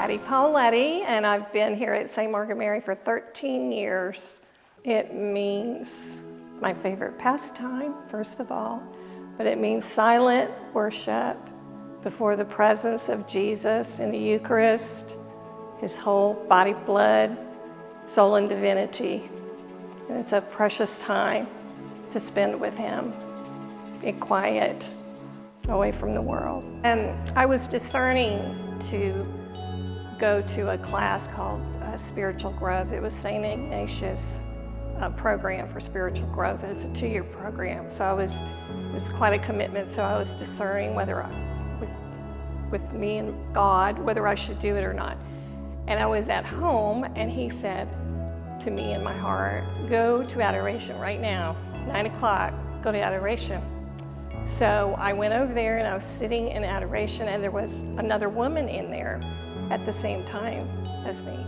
Patti Paoletti, and I've been here at St. Margaret Mary for 13 years. It means my favorite pastime, first of all, but it means silent worship before the presence of Jesus in the Eucharist, his whole body, blood, soul, and divinity. And it's a precious time to spend with him in quiet, away from the world. And I was discerning to go to a class called Spiritual Growth. It was St. Ignatius' program for spiritual growth. It's a 2-year program, so it was quite a commitment. So I was discerning whether with me and God, whether I should do it or not. And I was at home, and he said to me in my heart, go to adoration right now, 9 o'clock, go to adoration. So I went over there, and I was sitting in adoration, and there was another woman in there at the same time as me.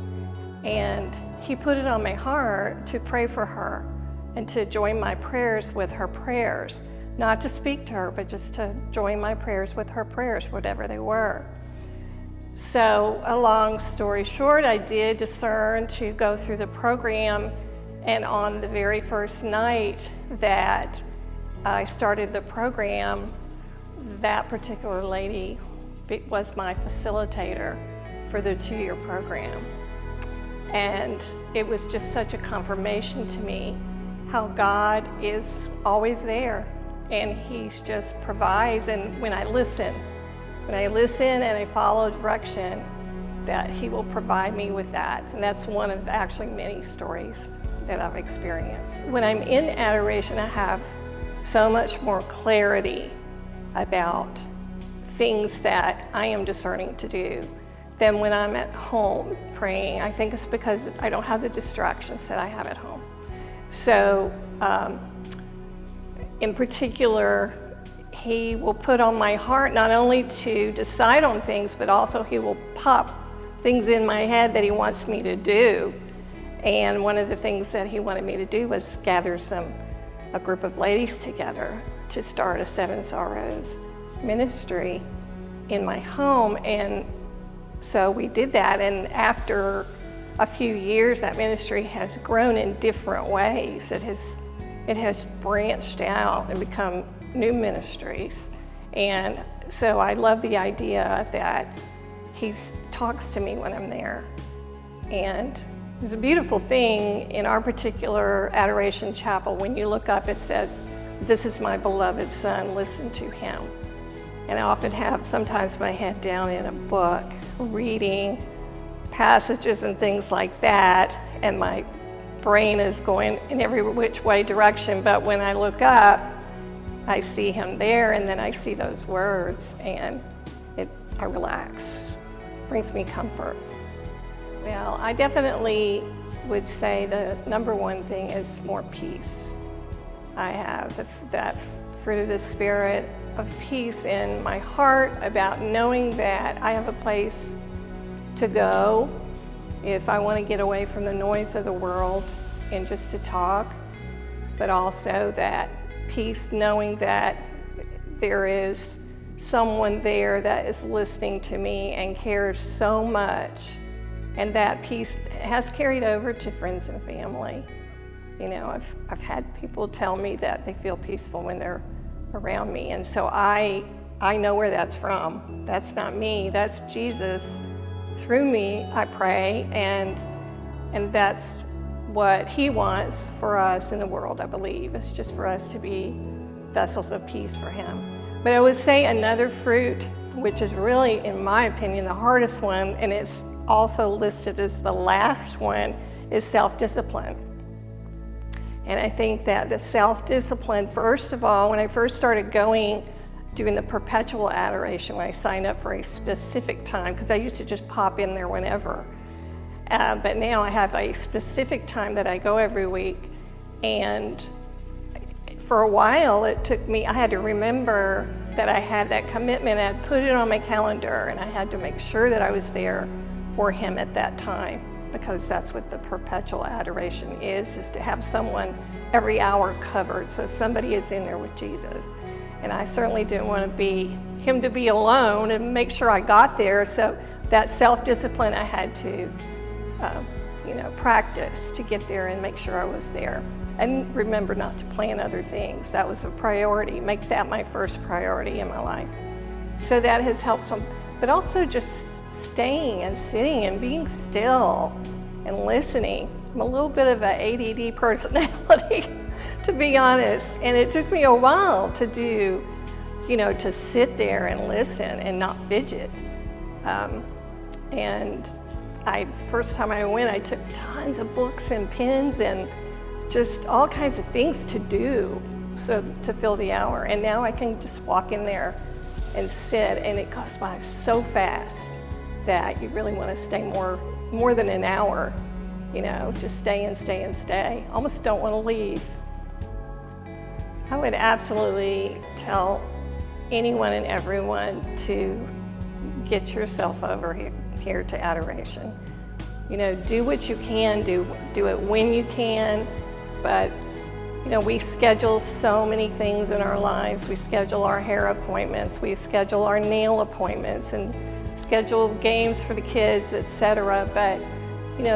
And he put it on my heart to pray for her and to join my prayers with her prayers. Not to speak to her, but just to join my prayers with her prayers, whatever they were. So, a long story short, I did discern to go through the program, and on the very first night that I started the program, that particular lady was my facilitator for the 2-year program. And it was just such a confirmation to me how God is always there, and he just provides. And when I listen and I follow direction, that he will provide me with that. And that's one of actually many stories that I've experienced. When I'm in adoration, I have so much more clarity about things that I am discerning to do than when I'm at home praying. I think it's because I don't have the distractions that I have at home. So, in particular, he will put on my heart not only to decide on things, but also he will pop things in my head that he wants me to do. And one of the things that he wanted me to do was gather a group of ladies together to start a Seven Sorrows ministry in my home. And so we did that, and after a few years, that ministry has grown in different ways. It has branched out and become new ministries. And so I love the idea that he talks to me when I'm there. And there's a beautiful thing in our particular adoration chapel. When you look up, it says, "This is my beloved son, listen to him." And I often have sometimes my head down in a book, reading passages and things like that, and my brain is going in every which way direction. But when I look up, I see him there, and then I see those words, and I relax. Brings me comfort. Well, I definitely would say the number one thing is more peace. I have that fruit of the Spirit of peace in my heart about knowing that I have a place to go if I want to get away from the noise of the world and just to talk, but also that peace knowing that there is someone there that is listening to me and cares so much. And that peace has carried over to friends and family. You know, I've had people tell me that they feel peaceful when they're around me. And so I know where that's from. That's not me, that's Jesus. Through me, I pray, and that's what he wants for us in the world, I believe. It's just for us to be vessels of peace for him. But I would say another fruit, which is really, in my opinion, the hardest one, and it's also listed as the last one, is self-discipline. And I think that the self-discipline, first of all, when I first started doing the Perpetual Adoration, when I signed up for a specific time, because I used to just pop in there whenever. But now I have a specific time that I go every week. And for a while, it took me, I had to remember that I had that commitment. I'd put it on my calendar, and I had to make sure that I was there for him at that time, because that's what the Perpetual Adoration is to have someone every hour covered, so somebody is in there with Jesus. And I certainly didn't want him to be alone and make sure I got there. So that self-discipline I had to, practice to get there and make sure I was there. And remember not to plan other things. That was a priority. Make that my first priority in my life. So that has helped some, but also just staying and sitting and being still and listening. I'm a little bit of an ADD personality, to be honest. And it took me a while to do, to sit there and listen and not fidget. First time I went, I took tons of books and pens and just all kinds of things to do to fill the hour. And now I can just walk in there and sit, and it goes by so fast that you really want to stay more than an hour, just stay and stay and stay. Almost don't want to leave. I would absolutely tell anyone and everyone to get yourself over here to adoration. Do what you can, do it when you can, but we schedule so many things in our lives. We schedule our hair appointments, we schedule our nail appointments, and schedule games for the kids, etc. But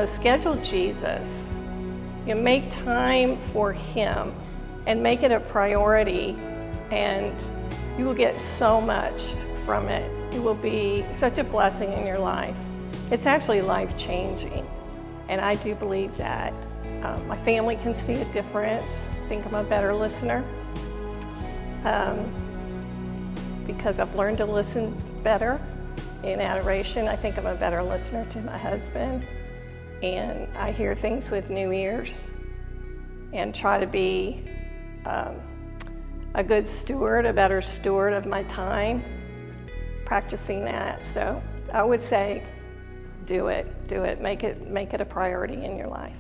schedule Jesus. Make time for Him and make it a priority, and you will get so much from it. It will be such a blessing in your life. It's actually life-changing, and I do believe that. My family can see a difference. I think I'm a better listener because I've learned to listen better in adoration. I think I'm a better listener to my husband, and I hear things with new ears and try to be a good steward, a better steward of my time, practicing that. So I would say do it, make it a priority in your life.